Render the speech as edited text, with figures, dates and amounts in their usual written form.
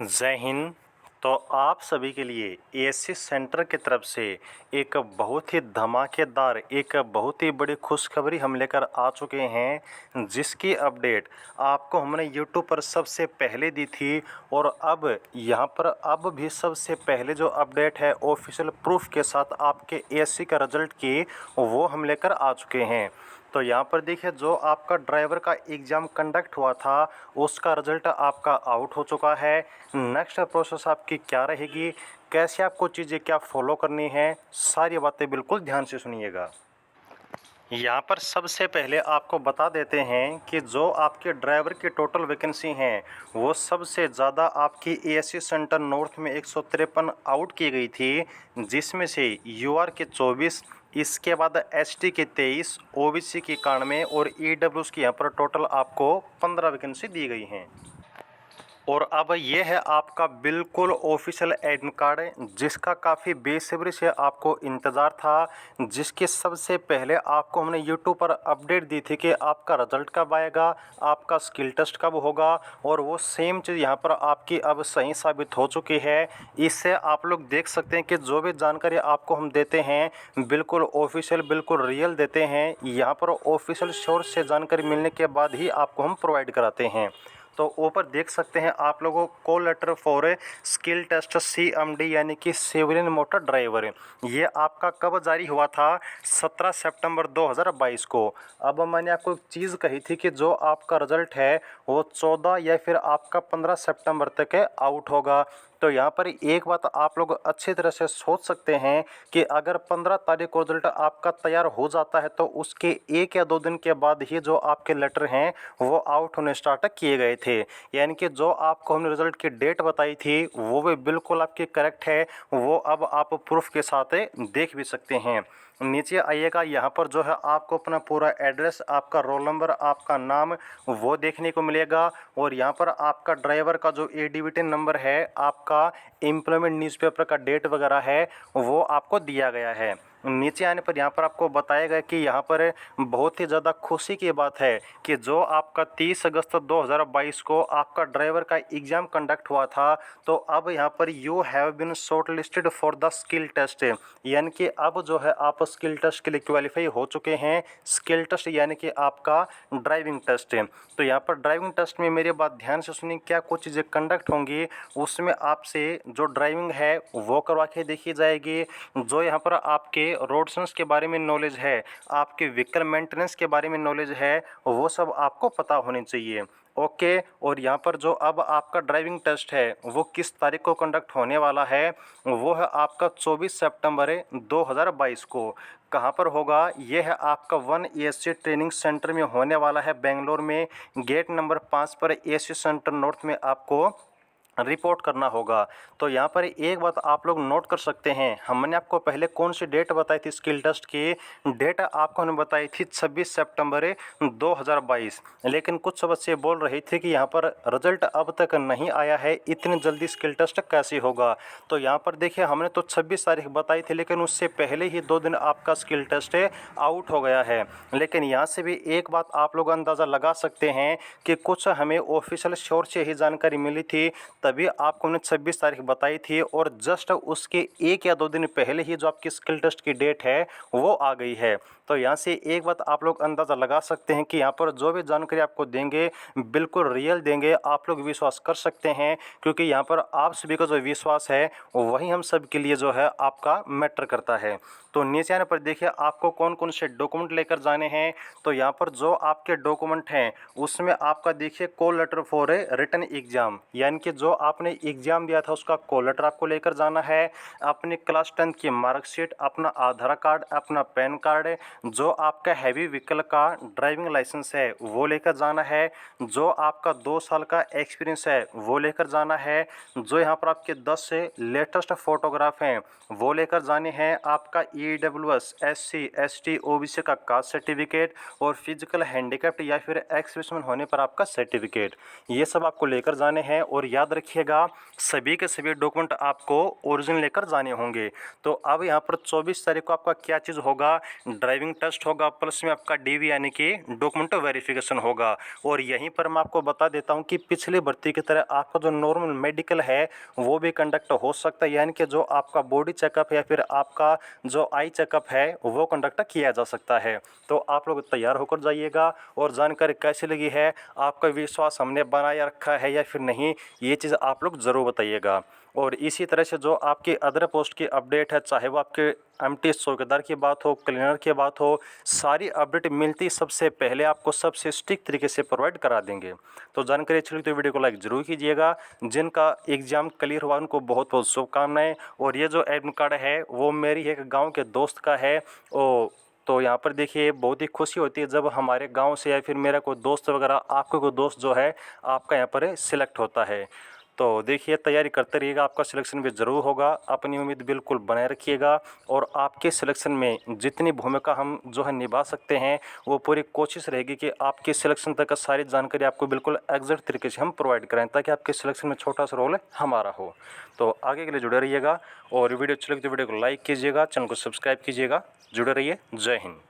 जय हिंद। तो आप सभी के लिए एएससी सेंटर की तरफ से एक बहुत ही धमाकेदार एक बहुत ही बड़ी खुशखबरी हम लेकर आ चुके हैं, जिसकी अपडेट आपको हमने यूट्यूब पर सबसे पहले दी थी। और अब यहाँ पर अब भी सबसे पहले जो अपडेट है ऑफिशियल प्रूफ के साथ आपके एएससी का रिजल्ट की, वो हम लेकर आ चुके हैं। तो यहाँ पर देखिए, जो आपका ड्राइवर का एग्ज़ाम कंडक्ट हुआ था उसका रिजल्ट आपका आउट हो चुका है। नेक्स्ट प्रोसेस आपकी क्या रहेगी, कैसे आपको चीज़ें क्या फॉलो करनी है, सारी बातें बिल्कुल ध्यान से सुनिएगा। यहाँ पर सबसे पहले आपको बता देते हैं कि जो आपके ड्राइवर की टोटल वैकेंसी हैं वो सबसे ज़्यादा आपकी एएससी सेंटर नॉर्थ में 153 आउट की गई थी, जिसमें से यूआर के 24, इसके बाद एसटी के 23, ओबीसी की 91 और ईडब्ल्यूएस की यहाँ पर टोटल आपको 15 वैकेंसी दी गई हैं। और अब ये है आपका बिल्कुल ऑफिशियल एडमिट कार्ड, जिसका काफ़ी बेसब्री से आपको इंतज़ार था, जिसके सबसे पहले आपको हमने यूट्यूब पर अपडेट दी थी कि आपका रिजल्ट कब आएगा, आपका स्किल टेस्ट कब होगा। और वो सेम चीज़ यहाँ पर आपकी अब सही साबित हो चुकी है। इससे आप लोग देख सकते हैं कि जो भी जानकारी आपको हम देते हैं बिल्कुल ऑफिशियल बिल्कुल रियल देते हैं। यहाँ पर ऑफिशियल सोर्स से जानकारी मिलने के बाद ही आपको हम प्रोवाइड कराते हैं। तो ऊपर देख सकते हैं आप लोगों को call letter for skill test CMD यानी कि सिविलियन मोटर ड्राइवर, ये आपका कब जारी हुआ था? 17 सितंबर 2022 को। अब मैंने आपको एक चीज़ कही थी कि जो आपका रिजल्ट है वो 14 या फिर आपका 15 सितंबर तक आउट होगा। तो यहाँ पर एक बात आप लोग अच्छी तरह से सोच सकते हैं कि अगर 15 तारीख को रिजल्ट आपका तैयार हो जाता है तो उसके 1 या 2 दिन के बाद ही जो आपके लेटर हैं वो आउट होने स्टार्ट किए गए थे। यानी कि जो आपको हमने रिजल्ट की डेट बताई थी वो भी बिल्कुल आपकी करेक्ट है, वो अब आप प्रूफ के साथ देख भी सकते हैं। नीचे आइएगा, यहाँ पर जो है आपको अपना पूरा एड्रेस, आपका रोल नंबर, आपका नाम वो देखने को मिलेगा। और यहाँ पर आपका ड्राइवर का जो एडीवीटी नंबर है, आपका एम्प्लॉयमेंट न्यूज़पेपर का डेट वगैरह है वो आपको दिया गया है। नीचे आने पर यहाँ पर आपको बताया गया कि यहाँ पर बहुत ही ज़्यादा खुशी की बात है कि जो आपका 30 अगस्त 2022 को आपका ड्राइवर का एग्ज़ाम कंडक्ट हुआ था, तो अब यहाँ पर you have been short listed for the skill test, यानी कि अब जो है आप स्किल टेस्ट के लिए क्वालिफाई हो चुके हैं। स्किल टेस्ट यानी कि आपका ड्राइविंग टेस्ट। तो यहाँ पर ड्राइविंग टेस्ट में मेरी बात ध्यान से सुनिए, क्या कुछ चीज़ें कंडक्ट होंगी, उसमें आपसे जो ड्राइविंग है वो करवा के देखी जाएगी। जो यहाँ पर आपके रोड सेंस के बारे में नॉलेज है, आपके व्हीकल मेंटेनेंस के बारे में नॉलेज है, वो सब आपको पता होनी चाहिए। ओके। और यहाँ पर जो अब आपका ड्राइविंग टेस्ट है वो किस तारीख को कंडक्ट होने वाला है, वो है आपका 24 सितंबर 2022 को। कहाँ पर होगा? ये है आपका 1 एएससी ट्रेनिंग सेंटर में होने वाला है, बेंगलोर में। गेट नंबर 5 पर एएससी सेंटर नॉर्थ में आपको रिपोर्ट करना होगा। तो यहाँ पर एक बात आप लोग नोट कर सकते हैं, हमने आपको पहले कौन सी डेट बताई थी स्किल टेस्ट की? डेट आपको हमने बताई थी 26 सितंबर 2022। लेकिन कुछ बच्चे बोल रहे थे कि यहाँ पर रिजल्ट अब तक नहीं आया है, इतनी जल्दी स्किल टेस्ट कैसे होगा? तो यहाँ पर देखिए, हमने तो 26 तारीख बताई थी, लेकिन उससे पहले ही 2 दिन आपका स्किल टेस्ट आउट हो गया है। लेकिन यहाँ से भी एक बात आप लोग अंदाज़ा लगा सकते हैं कि कुछ हमें ऑफिशियल सोर्स से ही जानकारी मिली थी, तभी आपको हमने 26 तारीख बताई थी। और जस्ट उसके 1 या 2 दिन पहले ही जो आपकी स्किल टेस्ट की डेट है वो आ गई है। तो यहाँ से एक बात आप लोग अंदाज़ा लगा सकते हैं कि यहाँ पर जो भी जानकारी आपको देंगे बिल्कुल रियल देंगे, आप लोग विश्वास कर सकते हैं, क्योंकि यहाँ पर आप सभी का जो विश्वास है वही हम सब के लिए जो है आपका मैटर करता है। तो नीचे आने पर देखिए आपको कौन कौन से डॉक्यूमेंट लेकर जाने हैं। तो यहाँ पर जो आपके डॉक्यूमेंट हैं उसमें आपका देखिए call letter for written exam, यानी कि जो आपने एग्जाम दिया था उसका कॉल लेटर आपको लेकर जाना है। अपनी क्लास 10 की मार्कशीट, अपना आधार कार्ड, अपना पैन कार्ड, जो आपका हैवी व्हीकल का ड्राइविंग लाइसेंस है वो लेकर जाना है। जो आपका 2 साल का एक्सपीरियंस है वो लेकर जाना है। जो यहाँ पर आपके 10 से लेटेस्ट फोटोग्राफ हैं वो लेकर जाने हैं। आपका ईडब्ल्यूएस, एससी, एसटी, ओबीसी का कास्ट सर्टिफिकेट और फिजिकल हैंडीकैप्ड या फिर एक्स सर्विसमैन होने पर आपका सर्टिफिकेट, ये सब आपको लेकर जाने हैं। और याद रखिएगा, सभी के सभी डॉक्यूमेंट आपको ओरिजिनल लेकर जाने होंगे। तो अब यहाँ पर 24 तारीख को आपका क्या चीज़ होगा, ड्राइविंग टेस्ट होगा, प्लस में आपका डीवी यानी कि डॉक्यूमेंट वेरिफिकेशन होगा। और यहीं पर मैं आपको बता देता हूँ कि पिछली भर्ती की तरह आपका जो नॉर्मल मेडिकल है वो भी कंडक्ट हो सकता है, यानी कि जो आपका बॉडी चेकअप या फिर आपका जो आई चेकअप है वो कंडक्ट किया जा सकता है। तो आप लोग तैयार होकर जाइएगा। और जानकारी कैसी लगी है, आपका विश्वास हमने बनाए रखा है या फिर नहीं, ये चीज़ आप लोग ज़रूर बताइएगा। और इसी तरह से जो आपकी अदर पोस्ट की अपडेट है, चाहे वो आपके एमटी चौकीदार की बात हो, क्लीनर की बात हो, सारी अपडेट मिलती सबसे पहले आपको सबसे स्ट्रिक्ट तरीके से प्रोवाइड करा देंगे। तो जानकारी अच्छी लगी तो वीडियो को लाइक जरूर कीजिएगा। जिनका एग्ज़ाम क्लियर हुआ उनको बहुत बहुत शुभकामनाएं। और ये जो एडमिट कार्ड है वो मेरी एक गाँव के दोस्त का है। तो यहाँ पर देखिए बहुत ही खुशी होती है जब हमारे गांव से या फिर मेरा कोई दोस्त वगैरह, आपका कोई दोस्त जो है आपका यहाँ पर सिलेक्ट होता है। तो देखिए तैयारी करते रहिएगा, आपका सिलेक्शन भी ज़रूर होगा। अपनी उम्मीद बिल्कुल बनाए रखिएगा। और आपके सिलेक्शन में जितनी भूमिका हम जो है निभा सकते हैं वो पूरी कोशिश रहेगी कि आपके सिलेक्शन तक का सारी जानकारी आपको बिल्कुल एग्जैक्ट तरीके से हम प्रोवाइड कराएं, ताकि आपके सिलेक्शन में छोटा सा रोल हमारा हो। तो आगे के लिए जुड़े रहिएगा। और वीडियो अच्छी लगी तो वीडियो को लाइक कीजिएगा, चैनल को सब्सक्राइब कीजिएगा। जुड़े रहिए। जय हिंद।